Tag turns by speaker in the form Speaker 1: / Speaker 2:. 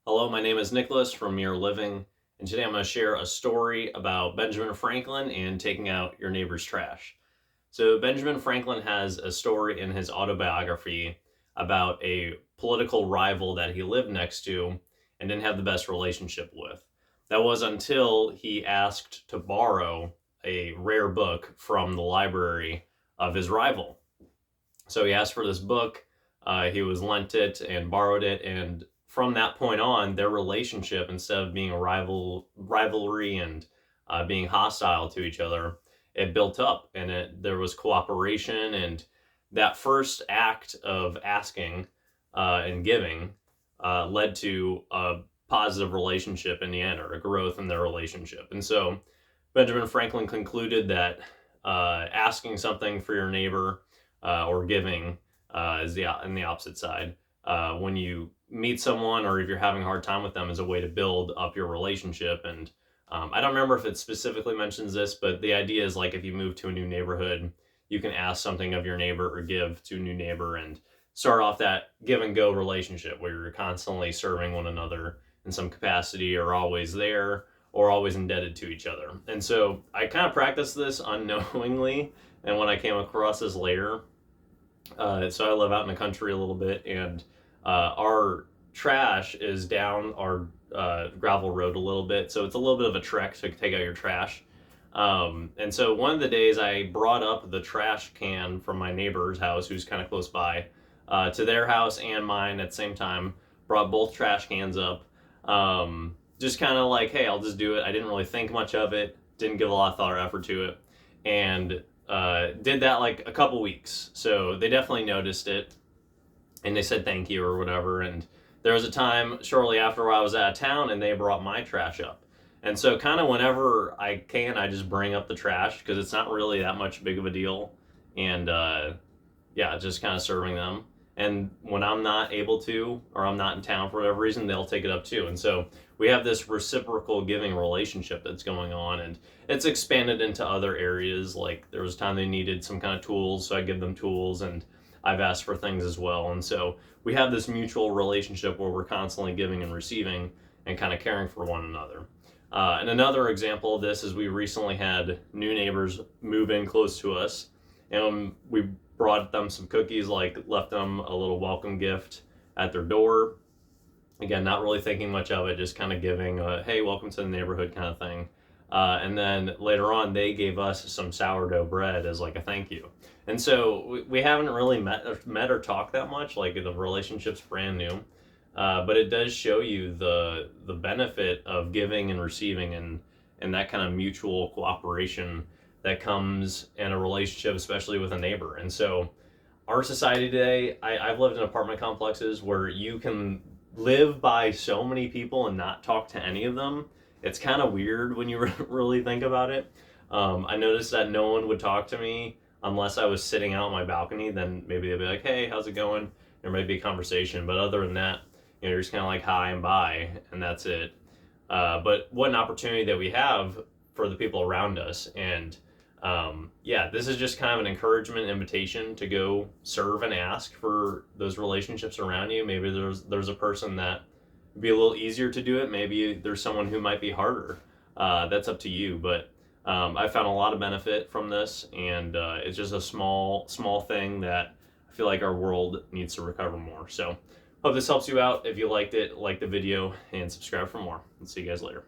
Speaker 1: Hello, my name is Nicholas from Mere Living, and today I'm going to share a story about Benjamin Franklin and taking out your neighbor's trash. So, Benjamin Franklin has a story in his autobiography about a political rival that he lived next to and didn't have the best relationship with. That was until he asked to borrow a rare book from the library of his rival. So he asked for this book. He was lent it and borrowed it, and from that point on, their relationship, instead of being a rivalry and being hostile to each other, it built up, and there was cooperation. And that first act of asking and giving led to a positive relationship in the end, or a growth in their relationship. And so Benjamin Franklin concluded that asking something for your neighbor or giving is in the opposite side. When you meet someone, or if you're having a hard time with them, is a way to build up your relationship. And I don't remember if it specifically mentions this, but the idea is like if you move to a new neighborhood, you can ask something of your neighbor or give to a new neighbor and start off that give and go relationship where you're constantly serving one another in some capacity, or always there, or always indebted to each other. And so I kind of practiced this unknowingly, and when I came across this later, so I live out in the country a little bit, and our trash is down our gravel road a little bit, so it's a little bit of a trek to take out your trash. And so one of the days I brought up the trash can from my neighbor's house, who's kind of close by, to their house and mine at the same time. Brought both trash cans up. Just kind of like, hey, I'll just do it. I didn't really think much of it. Didn't give a lot of thought or effort to it. And did that like a couple weeks. So they definitely noticed it, and they said thank you or whatever. And there was a time shortly after where I was out of town, and they brought my trash up. And so kind of whenever I can, I just bring up the trash because it's not really that much big of a deal. And yeah, just kind of serving them. And when I'm not able to, or I'm not in town for whatever reason, they'll take it up too. And so we have this reciprocal giving relationship that's going on, and it's expanded into other areas. Like there was a time they needed some kind of tools, so I give them tools, and I've asked for things as well. And so we have this mutual relationship where we're constantly giving and receiving and kind of caring for one another. And another example of this is we recently had new neighbors move in close to us, and we brought them some cookies, like left them a little welcome gift at their door. Again, not really thinking much of it, just kind of giving a, hey, welcome to the neighborhood kind of thing. And then later on, they gave us some sourdough bread as like a thank you. And so we haven't really met or talked that much. Like the relationship's brand new, but it does show you the benefit of giving and receiving, and that kind of mutual cooperation that comes in a relationship, especially with a neighbor. And so our society today, I've lived in apartment complexes where you can live by so many people and not talk to any of them. It's kind of weird when you really think about it. I noticed that no one would talk to me unless I was sitting out on my balcony. Then maybe they'd be like, hey, how's it going? There might be a conversation, but other than that, you're just kind of like hi and bye, and that's it. But what an opportunity that we have for the people around us. And yeah, this is just kind of an encouragement, invitation to go serve and ask for those relationships around you. Maybe there's a person that would be a little easier to do it. Maybe there's someone who might be harder. That's up to you. But I found a lot of benefit from this, and it's just a small thing that I feel like our world needs to recover more. So hope this helps you out. If you liked it, like the video and subscribe for more. And see you guys later.